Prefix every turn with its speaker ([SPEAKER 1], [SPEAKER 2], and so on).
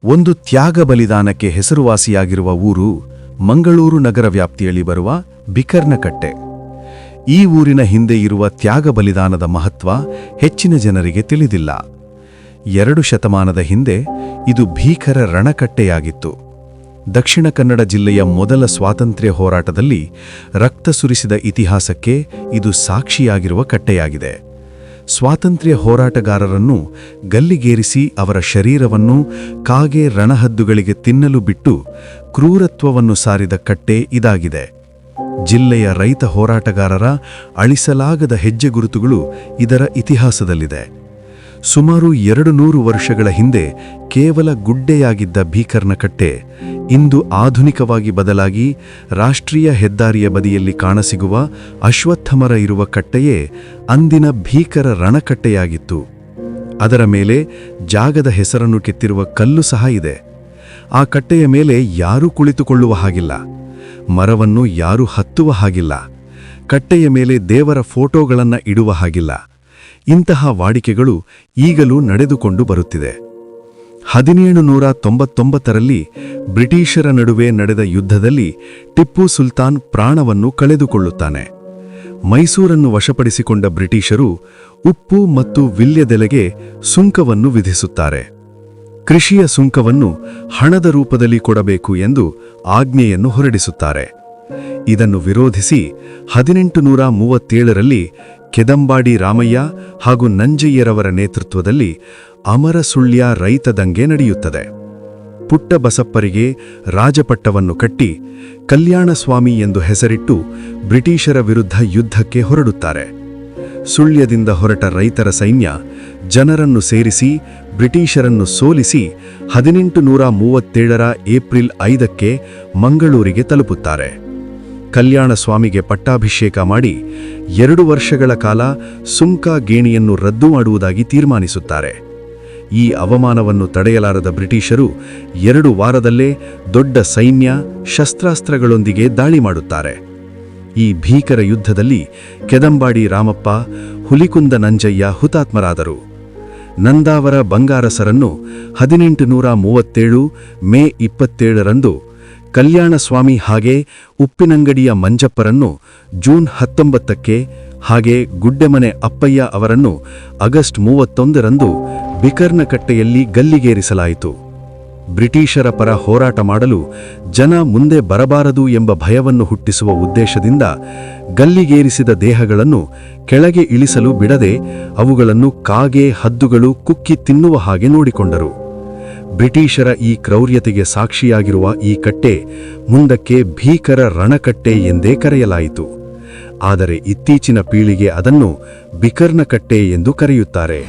[SPEAKER 1] ಒಂದು ತ್ಯಾಗ ಬಲಿದಾನಕ್ಕೆ ಹೆಸರುವಾಸಿಯಾಗಿರುವ ಊರು ಮಂಗಳೂರು ನಗರ ವ್ಯಾಪ್ತಿಯಲ್ಲಿ ಬರುವ ಬಿಕರ್ನಕಟ್ಟೆ. ಈ ಊರಿನ ಹಿಂದೆ ಇರುವ ತ್ಯಾಗ ಬಲಿದಾನದ ಮಹತ್ವ ಹೆಚ್ಚಿನ ಜನರಿಗೆ ತಿಳಿದಿಲ್ಲ. 2 ಶತಮಾನದ ಹಿಂದೆ ಇದು ಭೀಕರ ರಣಕಟ್ಟೆಯಾಗಿತ್ತು. ದಕ್ಷಿಣ ಕನ್ನಡ ಜಿಲ್ಲೆಯ ಮೊದಲ ಸ್ವಾತಂತ್ರ್ಯ ಹೋರಾಟದಲ್ಲಿ ರಕ್ತ ಸುರಿಸಿದ ಇತಿಹಾಸಕ್ಕೆ ಇದು ಸಾಕ್ಷಿಯಾಗಿರುವ ಕಟ್ಟೆಯಾಗಿದೆ. ಸ್ವಾತಂತ್ರ್ಯ ಹೋರಾಟಗಾರರನ್ನು ಗಲ್ಲಿಗೇರಿಸಿ ಅವರ ಶರೀರವನ್ನು ಕಾಗೆ ರಣಹದ್ದುಗಳಿಗೆ ತಿನ್ನಲು ಬಿಟ್ಟು ಕ್ರೂರತ್ವವನ್ನು ಸಾರಿದ ಕಟ್ಟೆ ಇದಾಗಿದೆ. ಜಿಲ್ಲೆಯ ರೈತ ಹೋರಾಟಗಾರರ ಅಳಿಸಲಾಗದ ಹೆಜ್ಜೆಗುರುತುಗಳು ಇದರ ಇತಿಹಾಸದಲ್ಲಿದೆ. ಸುಮಾರು 200 ವರ್ಷಗಳ ಹಿಂದೆ ಕೇವಲ ಗುಡ್ಡೆಯಾಗಿದ್ದ ಭೀಕರ್ನಕಟ್ಟೆ ಇಂದು ಆಧುನಿಕವಾಗಿ ಬದಲಾಗಿ ರಾಷ್ಟ್ರೀಯ ಹೆದ್ದಾರಿಯ ಬದಿಯಲ್ಲಿ ಕಾಣಸಿಗುವ ಅಶ್ವತ್ಥಮರ ಇರುವ ಕಟ್ಟೆಯೇ ಅಂದಿನ ಭೀಕರ ರಣಕಟ್ಟೆಯಾಗಿತ್ತು. ಅದರ ಮೇಲೆ ಜಾಗದ ಹೆಸರನ್ನು ಕೆತ್ತಿರುವ ಕಲ್ಲು ಸಹ ಇದೆ. ಆ ಕಟ್ಟೆಯ ಮೇಲೆ ಯಾರೂ ಕುಳಿತುಕೊಳ್ಳುವ ಹಾಗಿಲ್ಲ, ಮರವನ್ನು ಯಾರೂ ಹತ್ತುವ ಹಾಗಿಲ್ಲ, ಕಟ್ಟೆಯ ಮೇಲೆ ದೇವರ ಫೋಟೋಗಳನ್ನು ಇಡುವ ಹಾಗಿಲ್ಲ. ಇಂತಹ ವಾಡಿಕೆಗಳು ಈಗಲೂ ನಡೆದುಕೊಂಡು ಬರುತ್ತಿದೆ. 1799ರಲ್ಲಿ ಬ್ರಿಟಿಷರ ನಡುವೆ ನಡೆದ ಯುದ್ಧದಲ್ಲಿ ಟಿಪ್ಪು ಸುಲ್ತಾನ್ ಪ್ರಾಣವನ್ನು ಕಳೆದುಕೊಳ್ಳುತ್ತಾನೆ. ಮೈಸೂರನ್ನು ವಶಪಡಿಸಿಕೊಂಡ ಬ್ರಿಟಿಷರು ಉಪ್ಪು ಮತ್ತು ವಿಲ್ಯದೆಲೆಗೆ ಸುಂಕವನ್ನು ವಿಧಿಸುತ್ತಾರೆ. ಕೃಷಿಯ ಸುಂಕವನ್ನು ಹಣದ ರೂಪದಲ್ಲಿ ಕೊಡಬೇಕು ಎಂದು ಆಜ್ಞೆಯನ್ನು ಹೊರಡಿಸುತ್ತಾರೆ. ಇದನ್ನು ವಿರೋಧಿಸಿ 1837ರಲ್ಲಿ ಕೆದಂಬಾಡಿ ರಾಮಯ್ಯ ಹಾಗೂ ನಂಜಯ್ಯರವರ ನೇತೃತ್ವದಲ್ಲಿ ಅಮರಸುಳ್ಯ ರೈತ ದಂಗೆ ನಡೆಯುತ್ತದೆ. ಪುಟ್ಟ ಬಸಪ್ಪರಿಗೆ ರಾಜಪಟ್ಟವನ್ನು ಕಟ್ಟಿ ಕಲ್ಯಾಣಸ್ವಾಮಿ ಎಂದು ಹೆಸರಿಟ್ಟು ಬ್ರಿಟಿಷರ ವಿರುದ್ಧ ಯುದ್ಧಕ್ಕೆ ಹೊರಡುತ್ತಾರೆ. ಸುಳ್ಯದಿಂದ ಹೊರಟ ರೈತರ ಸೈನ್ಯ ಜನರನ್ನು ಸೇರಿಸಿ ಬ್ರಿಟಿಷರನ್ನು ಸೋಲಿಸಿ 1837ರ ಏಪ್ರಿಲ್ 5ಕ್ಕೆ ಮಂಗಳೂರಿಗೆ ತಲುಪುತ್ತಾರೆ. ಕಲ್ಯಾಣಸ್ವಾಮಿಗೆ ಪಟ್ಟಾಭಿಷೇಕ ಮಾಡಿ 2 ವರ್ಷಗಳ ಕಾಲ ಸುಂಕ ಗೇಣಿಯನ್ನು ರದ್ದು ಮಾಡುವುದಾಗಿ ತೀರ್ಮಾನಿಸುತ್ತಾರೆ. ಈ ಅವಮಾನವನ್ನು ತಡೆಯಲಾರದ ಬ್ರಿಟಿಷರು 2 ವಾರದಲ್ಲೇ ದೊಡ್ಡ ಸೈನ್ಯ ಶಸ್ತ್ರಾಸ್ತ್ರಗಳೊಂದಿಗೆ ದಾಳಿ ಮಾಡುತ್ತಾರೆ. ಈ ಭೀಕರ ಯುದ್ಧದಲ್ಲಿ ಕೆದಂಬಾಡಿ ರಾಮಪ್ಪ, ಹುಲಿಕುಂದ ನಂಜಯ್ಯ ಹುತಾತ್ಮರಾದರು. ನಂದಾವರ ಬಂಗಾರಸರನ್ನು 1837 ಮೇ 27ರಂದು, ಕಲ್ಯಾಣಸ್ವಾಮಿ ಹಾಗೆ ಉಪ್ಪಿನಂಗಡಿಯ ಮಂಜಪ್ಪರನ್ನು ಜೂನ್ 19ಕ್ಕೆ ಹಾಗೆ ಗುಡ್ಡೆಮನೆ ಅಪ್ಪಯ್ಯ ಅವರನ್ನು ಆಗಸ್ಟ್ 31ರಂದು ಬಿಕರ್ನಕಟ್ಟೆಯಲ್ಲಿ ಗಲ್ಲಿಗೇರಿಸಲಾಯಿತು. ಬ್ರಿಟಿಷರ ಪರ ಹೋರಾಟ ಮಾಡಲು ಜನ ಮುಂದೆ ಬರಬಾರದು ಎಂಬ ಭಯವನ್ನು ಹುಟ್ಟಿಸುವ ಉದ್ದೇಶದಿಂದ ಗಲ್ಲಿಗೇರಿಸಿದ ದೇಹಗಳನ್ನು ಕೆಳಗೆ ಇಳಿಸಲು ಬಿಡದೆ ಅವುಗಳನ್ನು ಕಾಗೆ ಹದ್ದುಗಳು ಕುಕ್ಕಿ ತಿನ್ನುವ ಹಾಗೆ ನೋಡಿಕೊಂಡರು. ಬ್ರಿಟಿಷರ ಈ ಕ್ರೌರ್ಯತೆಗೆ ಸಾಕ್ಷಿಯಾಗಿರುವ ಈ ಕಟ್ಟೆ ಮುಂದಕ್ಕೆ ಭೀಕರ ರಣಕಟ್ಟೆ ಎಂದೇ ಕರೆಯಲಾಯಿತು. ಆದರೆ ಇತ್ತೀಚಿನ ಪೀಳಿಗೆ ಅದನ್ನು ಬಿಕರ್ನಕಟ್ಟೆ ಎಂದು ಕರೆಯುತ್ತಾರೆ.